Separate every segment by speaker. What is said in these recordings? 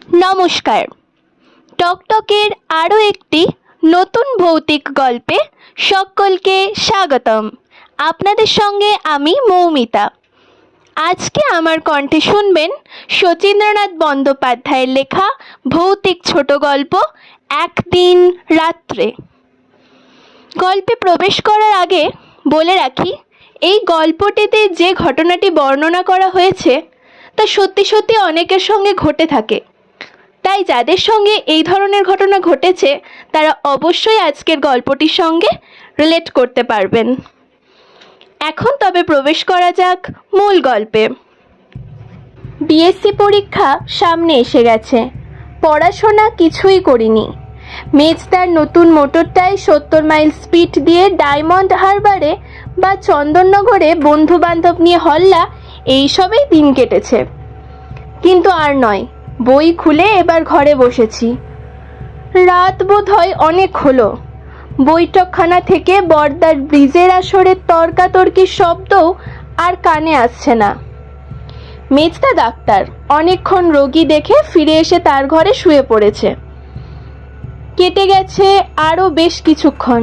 Speaker 1: নমস্কার। টকটকের আরও একটি নতুন ভৌতিক গল্পে সকলকে স্বাগতম। আপনাদের সঙ্গে আমি মৌমিতা। আজকে আমার কণ্ঠে শুনবেন শচীন্দ্রনাথ বন্দ্যোপাধ্যায়ের লেখা ভৌতিক ছোট গল্প একদিন রাত্রে। গল্পে প্রবেশ করার আগে বলে রাখি, এই গল্পটিতে যে ঘটনাটি বর্ণনা করা হয়েছে তা সত্যি সত্যি অনেকের সঙ্গে ঘটে থাকে। তাই যাদের সঙ্গে এই ধরনের ঘটনা ঘটেছে তারা অবশ্যই আজকের গল্পটির সঙ্গে রিলেট করতে পারবেন। এখন তবে প্রবেশ করা যাক মূল গল্পে। বিএসসি পরীক্ষা সামনে এসে গেছে। পড়াশোনা কিছুই করিনি। মেজদার নতুন মোটরটায় 70 মাইল স্পিড দিয়ে ডায়মন্ড হারবারে বা চন্দননগরে বন্ধু বান্ধব নিয়ে হল্লা, এইসবেই দিন কেটেছে। কিন্তু আর নয়, বই খুলে এবার ঘরে বসেছি। রাত বোধ হয় অনেক হলো। বৈঠকখানা থেকে বর্দার ব্রিজের আসরের তর্কাতর্কির শব্দও আর কানে আসছে না। মেজদা ডাক্তার অনেকক্ষণ রোগী দেখে ফিরে এসে তার ঘরে শুয়ে পড়েছে। কেটে গেছে আরও বেশ কিছুক্ষণ।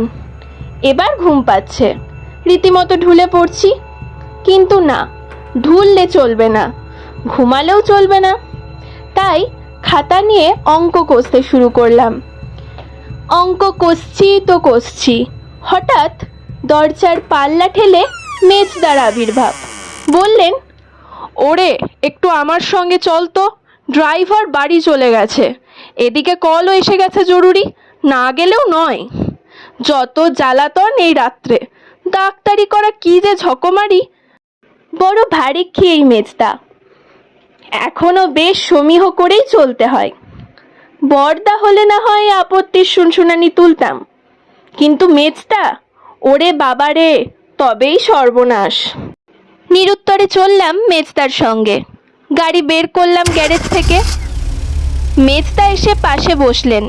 Speaker 1: এবার ঘুম পাচ্ছে। রীতিমতো ঢুলে পড়ছি। কিন্তু না, ঢুললে চলবে না, ঘুমালেও চলবে না। তাই খাতা নিয়ে অঙ্ক কষতে শুরু করলাম। অঙ্ক কষছি। হঠাৎ দরজার পাল্লা ঠেলে মেজদার আবির্ভাব। বললেন, ওরে একটু আমার সঙ্গে চল তো, ড্রাইভার বাড়ি চলে গেছে, এদিকে কলও এসে গেছে জরুরি, না গেলেও নয়। যত জ্বালাতন এই রাত্রে, ডাক্তারি করা কি যে ঝকমারি। বড় ভারী খেয়েই মেজদা, এখনো বেশ সমীহ করেই চলতে হয়। বর্দা হলে না হয় আপত্তির শুনশুনানি তুলতাম, কিন্তু মেজদা, ওরে বাবারে, তবেই সর্বনাশ। নিরুত্তরে চললাম মেজদার সঙ্গে। গাড়ি বের করলাম গ্যারেজ থেকে। মেজদা এসে পাশে বসলেন,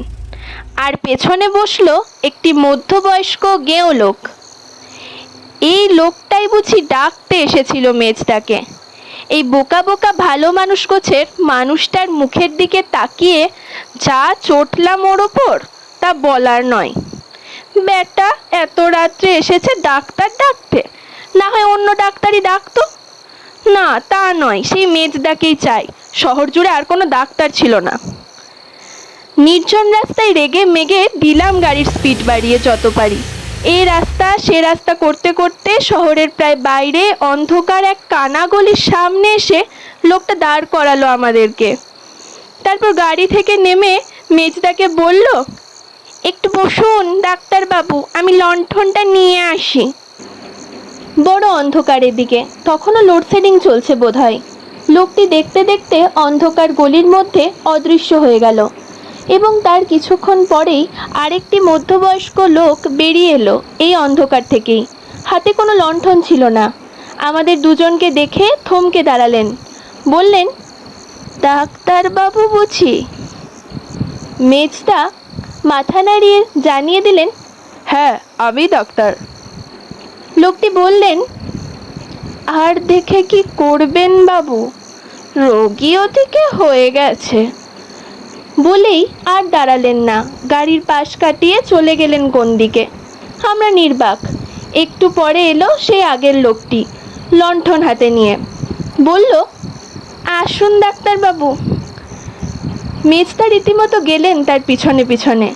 Speaker 1: আর পেছনে বসলো একটি মধ্যবয়স্ক গেঁয়ো লোক। এই লোকটাই বুঝি ডাকতে এসেছিল মেজদাকে। এই বোকা বোকা ভালো মানুষ গোছের মানুষটার মুখের দিকে তাকিয়ে যা চটলাম ওর ওপর, তা বলার নয়। বেটা এত রাত্রে এসেছে ডাক্তার ডাকতে, না হয় অন্য ডাক্তারই ডাকতো। না, তা নয়, সেই মেজদাকেই চাই। শহর জুড়ে আর কোনো ডাক্তার ছিল না। নির্জন রাস্তায় রেগে মেগে দিলাম গাড়ির স্পিড বাড়িয়ে যত পারি। এই রাস্তা সে রাস্তা করতে করতে শহরের প্রায় বাইরে অন্ধকার এক কানাগলির সামনে এসে লোকটা দাঁড় করালো আমাদেরকে। তারপর গাড়ি থেকে নেমে মেজদাকে বলল, একটু বসুন ডাক্তারবাবু, আমি লণ্ঠনটা নিয়ে আসি। বড় অন্ধকারের দিকে, তখনও লোডশেডিং চলছে বোধহয়। লোকটি দেখতে দেখতে অন্ধকার গলির মধ্যে অদৃশ্য হয়ে গেল এবং তার কিছুক্ষণ পরেই আরেকটি মধ্যবয়স্ক লোক বেরিয়ে এলো এই অন্ধকার থেকেই। হাতে কোনো লণ্ঠন ছিল না। আমাদের দুজনকে দেখে থমকে দাঁড়ালেন। বললেন, ডাক্তারবাবু বুঝি? মেজদা মাথা নাড়িয়ে জানিয়ে দিলেন, হ্যাঁ আমি ডাক্তার। লোকটি বললেন, আর দেখে কি করবেন বাবু, রোগী ওদিকে হয়ে গেছে। বলেই আর দাঁড়ালেন না, গাড়ির পাশ কাটিয়ে চলে গেলেন কোন দিকে। আমরা নির্বাক। একটু পরে এলো সেই আগের লোকটি, লণ্ঠন হাতে নিয়ে। বলল, আসুন ডাক্তারবাবু। মেজদা রীতিমতো গেলেন তার পিছনে পিছনে।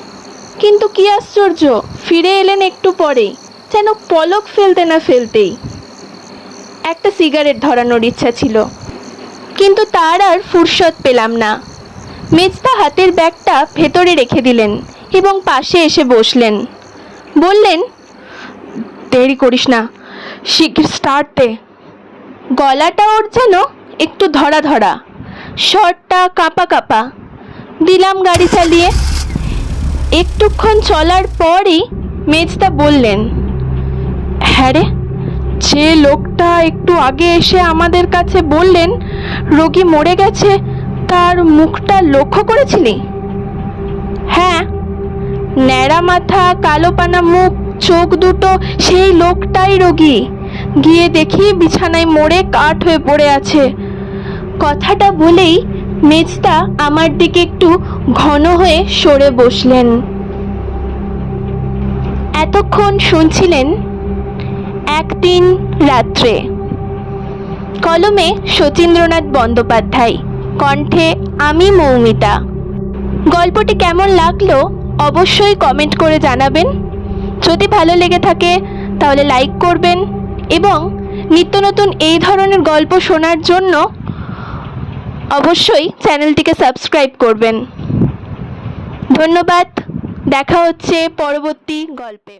Speaker 1: কিন্তু কি আশ্চর্য, ফিরে এলেন একটু পরেই, যেন পলক ফেলতে না ফেলতেই। একটা সিগারেট ধরানোর ইচ্ছা ছিল, কিন্তু তার আর ফুরসত পেলাম না। মেজদা হাতের ব্যাগটা ভেতরে রেখে দিলেন এবং পাশে এসে বসলেন। বললেন, দেরি করিস না, শিগগির স্টার্ট দে। গলাটা ওর যেন একটু ধরা ধরা, স্বরটা কাঁপা কাঁপা। দিলাম গাড়ি চালিয়ে। একটুক্ষণ চলার পরই মেজদা বললেন, হ্যাঁ রে, যে লোকটা একটু আগে এসে আমাদের কাছে বললেন রোগী মরে গেছে, তার মুখটা লক্ষ্য করেছিলি? হ্যাঁ, ন্যাড়া মাথা, কালো পানা মুখ, চোখ দুটো, সেই লোকটাই রোগী। গিয়ে দেখি বিছানায় মরে কাঠ হয়ে পড়ে আছে। কথাটা বলেই মেজদা আমার দিকে একটু ঘন হয়ে সরে বসলেন। এতক্ষণ শুনছিলেন একদিন রাত্রে। কলমে শচীন্দ্রনাথ বন্দ্যোপাধ্যায়, কণ্ঠে আমি মৌমিতা। গল্পটি কেমন লাগলো অবশ্যই কমেন্ট করে জানাবেন। যদি ভালো লেগে থাকে তাহলে লাইক করবেন এবং নিত্য নতুন এই ধরনের গল্প শোনার জন্য অবশ্যই চ্যানেলটিকে সাবস্ক্রাইব করবেন। ধন্যবাদ। দেখা হচ্ছে পরবর্তী গল্পে।